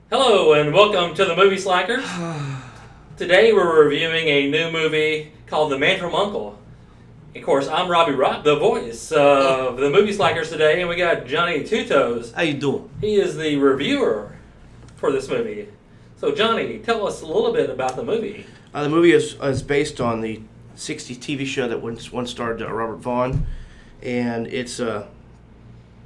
Hello and welcome to the Movie Slackers. Today we're reviewing a new movie called The Man from U.n.c.l.e. Of course, I'm Robbie Rock, the voice of the Movie Slackers today, and we got Johnny Two Toes. How you doing? He is the reviewer for this movie. So Johnny, tell us a little bit about the movie. The movie is based on the '60s TV show that once starred Robert Vaughn, and it's I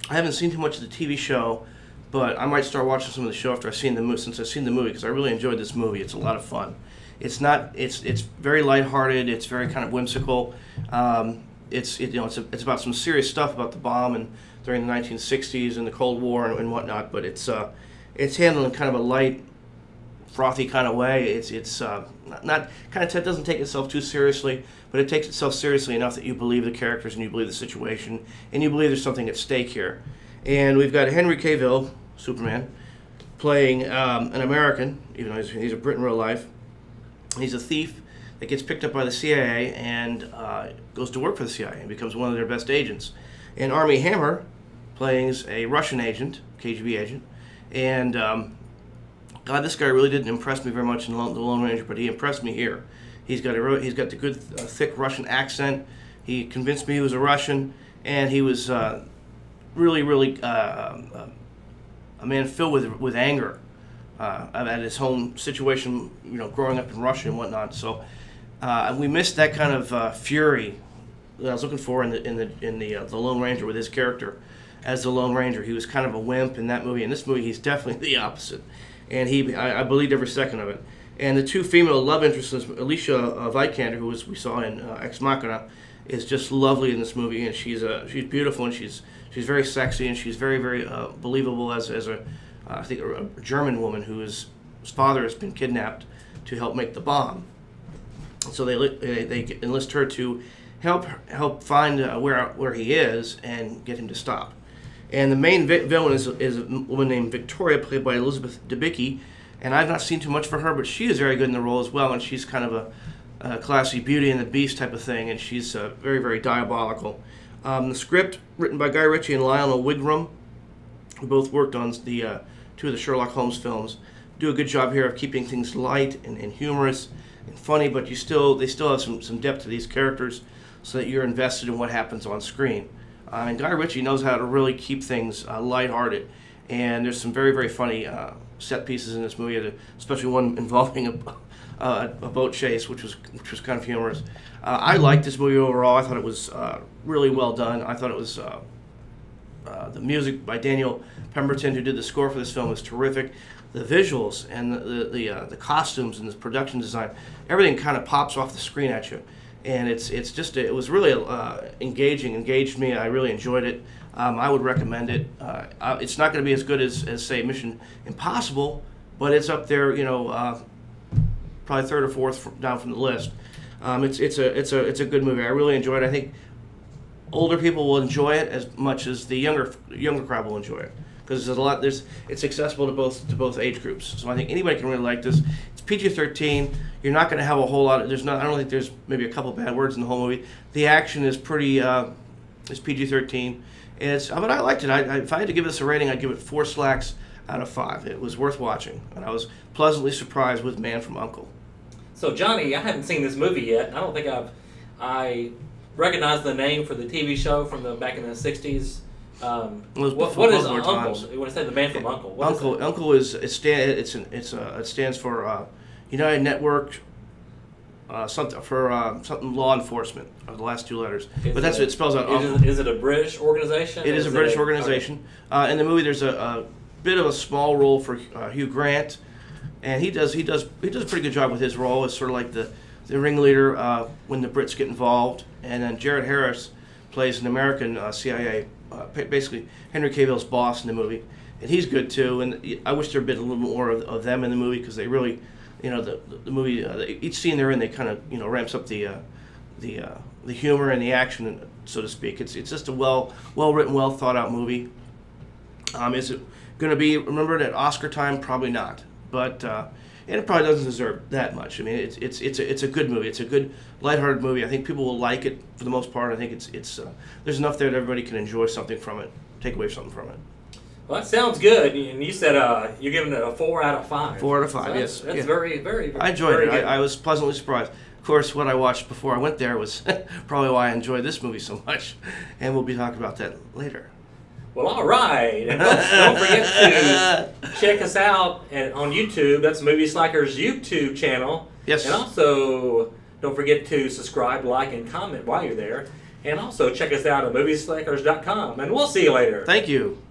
haven't seen too much of the TV show, but I might start watching some of the show after I've seen the movie. Since I've seen the movie, because I really enjoyed this movie. It's a lot of fun. It's very lighthearted. It's very kind of whimsical. It's about some serious stuff about the bomb and during the 1960s and the Cold War and whatnot. But it's handled in kind of a light, frothy kind of way. It doesn't take itself too seriously, but it takes itself seriously enough that you believe the characters and you believe the situation and you believe there's something at stake here. And we've got Henry Cavill, Superman, playing an American, even though he's a Brit in real life. He's a thief that gets picked up by the CIA and goes to work for the CIA and becomes one of their best agents. And Armie Hammer playing a Russian agent, KGB agent. And God, this guy really didn't impress me very much in The Lone Ranger, but he impressed me here. He's got the good, thick Russian accent. He convinced me he was a Russian, and he was really a man filled with anger at his home situation, growing up in Russia and whatnot. So we missed that kind of fury that I was looking for in the Lone Ranger with his character as the Lone Ranger. He was kind of a wimp in that movie. In this movie, he's definitely the opposite, and I believed every second of it. And the two female love interests, Alicia Vikander, who we saw in Ex Machina, is just lovely in this movie, and she's beautiful, and she's very sexy, and she's very believable as I think a German woman whose father has been kidnapped to help make the bomb. So they enlist her to help find where he is and get him to stop. And the main villain is a woman named Victoria, played by Elizabeth Debicki, and I've not seen too much for her, but she is very good in the role as well, and she's kind of a classy Beauty and the Beast type of thing, and she's very diabolical. The script, written by Guy Ritchie and Lionel Wigram, who both worked on the two of the Sherlock Holmes films, do a good job here of keeping things light and humorous and funny, but they still have some depth to these characters so that you're invested in what happens on screen. And Guy Ritchie knows how to really keep things lighthearted, and there's some very funny set pieces in this movie, especially one involving a boat chase, which was kind of humorous. I liked this movie overall. I thought it was really well done. I thought it was the music by Daniel Pemberton, who did the score for this film, was terrific. The visuals and the costumes and the production design, everything kind of pops off the screen at you, and it was really engaged me. I really enjoyed it. I would recommend it. It's not going to be as good as say Mission Impossible, but it's up there. Probably third or fourth down from the list. It's a good movie. I really enjoyed it. I think older people will enjoy it as much as the younger crowd will enjoy it, because it's accessible to both age groups. So I think anybody can really like this. It's PG-13. You're not going to have a whole lot. I don't think there's maybe a couple bad words in the whole movie. The action is pretty is PG-13. But I liked it. If I had to give this a rating, I'd give it 4 slacks out of 5. It was worth watching, and I was pleasantly surprised with Man from U.n.c.l.e. So Johnny, I haven't seen this movie yet. I don't think I recognize the name for the TV show from back in the '60s. What is U.n.c.l.e.? You want to say The Man from U.n.c.l.e.? U.n.c.l.e. it stands for United Network something law enforcement. The last 2 letters, but that's what it spells out. Is it a British organization? It is a British organization. Okay. In the movie, there's a bit of a small role for Hugh Grant. And he does a pretty good job with his role as sort of like the ringleader when the Brits get involved. And then Jared Harris plays an American CIA, basically Henry Cavill's boss in the movie, and he's good too. And I wish there'd been a little more of them in the movie, because they really, the movie, each scene they're in, they kind of ramps up the humor and the action, so to speak. It's just a well written, well thought out movie. Is it going to be remembered at Oscar time? Probably not. But and it probably doesn't deserve that much. I mean, it's a good movie. It's a good lighthearted movie. I think people will like it for the most part. I think there's enough there that everybody can enjoy something from it, take away something from it. Well, that sounds good. And you said you're giving it a 4 out of 5. 4 out of 5, so yes. That's very, very, I enjoyed very it. good. I was pleasantly surprised. Of course, what I watched before I went there was probably why I enjoyed this movie so much, and we'll be talking about that later. Well, all right. And folks, don't forget to check us out on YouTube. That's Movie Slackers' YouTube channel. Yes. And also, don't forget to subscribe, like, and comment while you're there. And also, check us out at movieslackers.com. And we'll see you later. Thank you.